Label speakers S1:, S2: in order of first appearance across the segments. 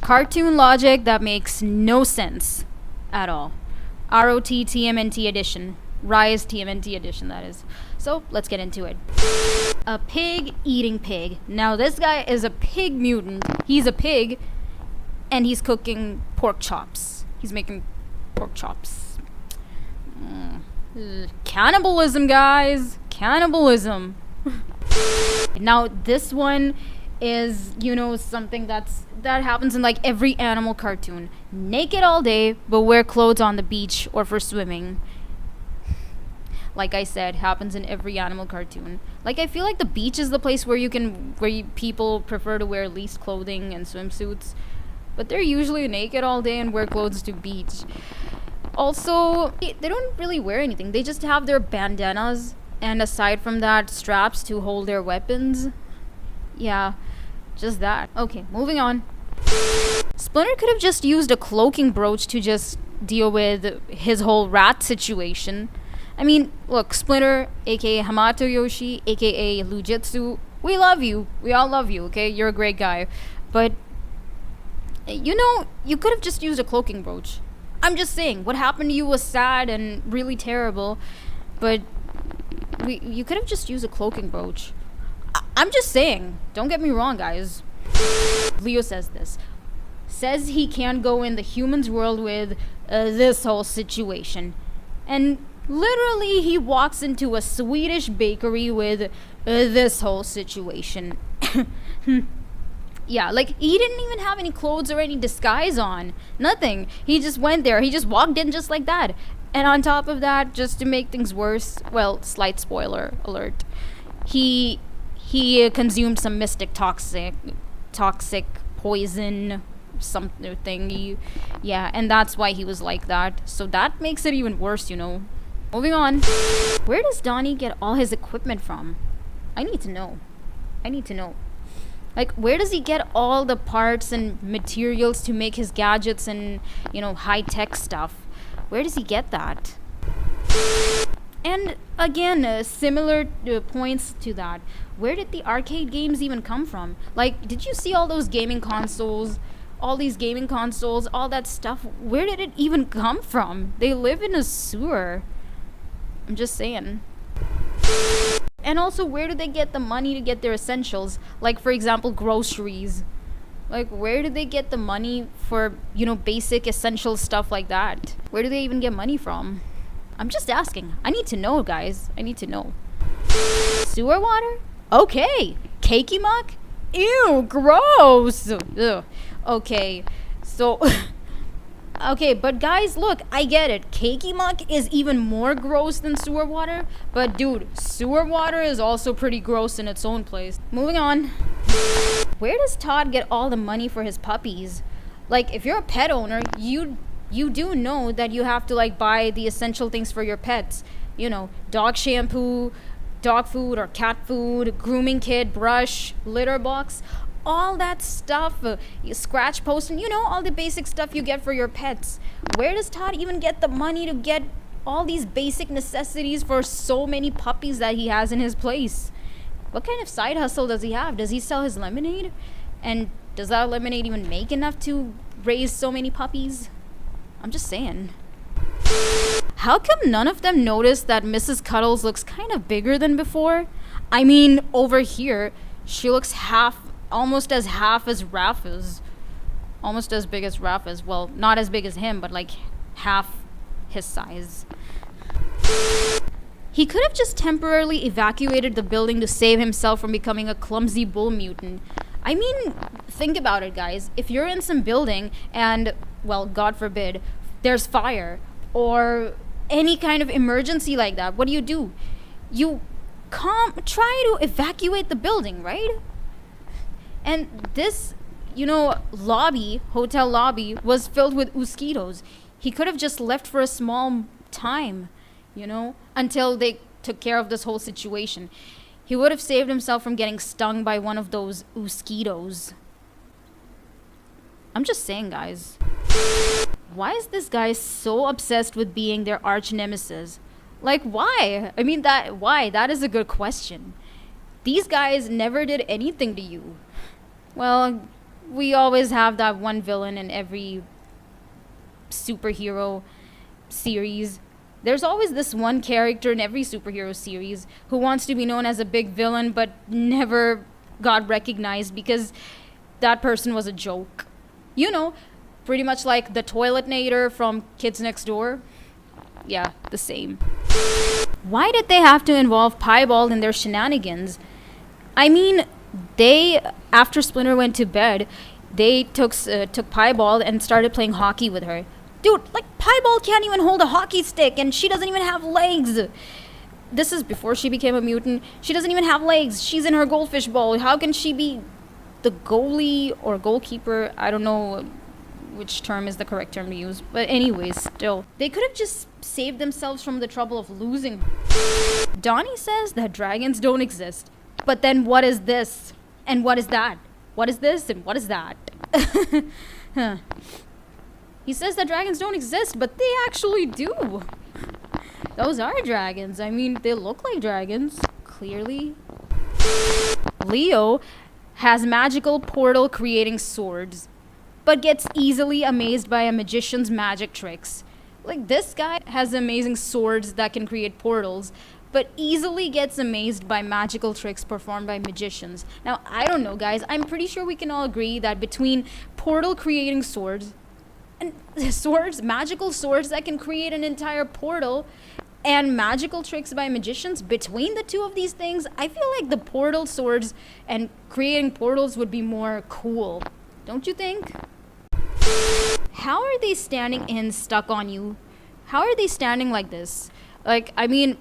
S1: Cartoon logic that makes no sense at all. ROT TMNT edition. Rise TMNT edition, that is. So, let's get into it. A pig eating pig. Now, this guy is a pig mutant. He's a pig, and he's cooking pork chops. He's making pork chops. Cannibalism, guys. Cannibalism. Now, this one is, something that happens in like every animal cartoon. Naked all day, but wear clothes on the beach or for swimming. Like I said, happens in every animal cartoon. Like, I feel like the beach is the place where people prefer to wear least clothing and swimsuits, but they're usually naked all day and wear clothes to beach. Also, they don't really wear anything. They just have their bandanas, and aside from that, straps to hold their weapons. Yeah, just that. Okay, moving on. Splinter could have just used a cloaking brooch to just deal with his whole rat situation. I mean, look, Splinter, aka Hamato Yoshi, aka Lujitsu, we love you. We all love you, okay? You're a great guy. But, you could have just used a cloaking brooch. I'm just saying, what happened to you was sad and really terrible, but you could have just used a cloaking brooch. I'm just saying, don't get me wrong, guys. Leo says this. Says he can't go in the humans' world with this whole situation. And literally, he walks into a Swedish bakery with this whole situation. Yeah, like, he didn't even have any clothes or any disguise on. Nothing. He just went there. He just walked in just like that. And on top of that, just to make things worse, well, slight spoiler alert, he consumed some mystic toxic poison something. Yeah, and that's why he was like that. So that makes it even worse, Moving on. Where does Donnie get all his equipment from? I need to know. Like, where does he get all the parts and materials to make his gadgets and, high-tech stuff? Where does he get that? And again, similar points to that. Where did the arcade games even come from? Like, did you see all those gaming consoles? All these gaming consoles, all that stuff. Where did it even come from? They live in a sewer. I'm just saying. And also, where do they get the money to get their essentials? Like, for example, groceries. Like, where do they get the money for, basic essential stuff like that? Where do they even get money from? I'm just asking. I need to know, guys. I need to know. Sewer water? Okay. Cakey muck? Ew, gross. Ugh. Okay, so... Okay, but guys, look, I get it. Cakey muck is even more gross than sewer water. But dude, sewer water is also pretty gross in its own place. Moving on. Where does Todd get all the money for his puppies? Like, if you're a pet owner, you do know that you have to, like, buy the essential things for your pets. Dog shampoo, dog food or cat food, grooming kit, brush, litter box. All that stuff, scratch post, and all the basic stuff you get for your pets. Where does Todd even get the money to get all these basic necessities for so many puppies that he has in his place? What kind of side hustle does he have? Does he sell his lemonade? And does that lemonade even make enough to raise so many puppies? I'm just saying. How come none of them noticed that Mrs. Cuddles looks kind of bigger than before? I mean, over here, she looks almost as Raph is. Almost as big as Raph is. Well, not as big as him, but like half his size. He could have just temporarily evacuated the building to save himself from becoming a clumsy bull mutant. I mean, think about it, guys. If you're in some building and, well, God forbid, there's fire or any kind of emergency like that, what do? You try to evacuate the building, right? And this, hotel lobby was filled with mosquitoes. He could have just left for a small time, until they took care of this whole situation. He would have saved himself from getting stung by one of those mosquitoes. I'm just saying, guys. Why is this guy so obsessed with being their arch nemesis? Like, why? I mean, why? That is a good question. These guys never did anything to you. Well, we always have that one villain in every superhero series. There's always this one character in every superhero series who wants to be known as a big villain but never got recognized because that person was a joke. You know, pretty much like the Toiletnator from Kids Next Door. Yeah, the same. Why did they have to involve Piebald in their shenanigans? I mean, after Splinter went to bed, they took Piebald and started playing hockey with her. Dude, like, Piebald can't even hold a hockey stick, and she doesn't even have legs. This is before she became a mutant. She doesn't even have legs. She's in her goldfish bowl. How can she be the goalie or goalkeeper? I don't know which term is the correct term to use. But anyways, still. They could have just saved themselves from the trouble of losing. Donnie says that dragons don't exist. But then what is this? And what is that? What is this and what is that? Huh. He says that dragons don't exist, but they actually do. Those are dragons. I mean, they look like dragons, clearly. Leo has magical portal creating swords, but gets easily amazed by a magician's magic tricks. Like, this guy has amazing swords that can create portals, but easily gets amazed by magical tricks performed by magicians. Now, I don't know, guys. I'm pretty sure we can all agree that between portal creating swords and magical swords that can create an entire portal, and magical tricks by magicians, between the two of these things, I feel like the portal swords and creating portals would be more cool. Don't you think? How are they standing in Stuck on You? How are they standing like this? Like, I mean,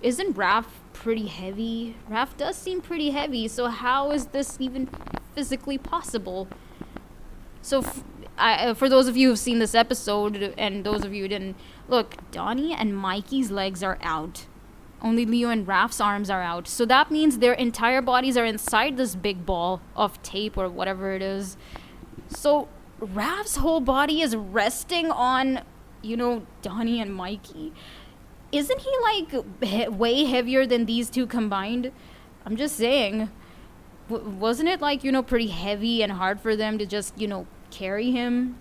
S1: isn't Raph pretty heavy? Raph does seem pretty heavy, so how is this even physically possible? So, for those of you who've seen this episode, and those of you who didn't, look, Donnie and Mikey's legs are out. Only Leo and Raph's arms are out. So that means their entire bodies are inside this big ball of tape or whatever it is. So Raph's whole body is resting on, Donnie and Mikey. Isn't he, like, way heavier than these two combined? I'm just saying. Wasn't it, like, pretty heavy and hard for them to just, carry him?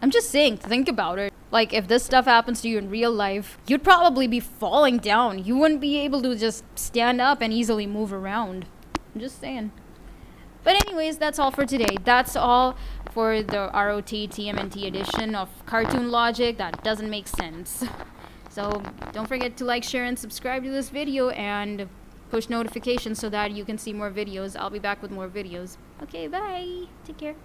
S1: I'm just saying, think about it. Like, if this stuff happens to you in real life, you'd probably be falling down. You wouldn't be able to just stand up and easily move around. I'm just saying. But anyways, that's all for today. That's all for the ROT TMNT edition of Cartoon Logic that doesn't make sense. So don't forget to like, share, and subscribe to this video, and push notifications so that you can see more videos. I'll be back with more videos. Okay, bye. Take care.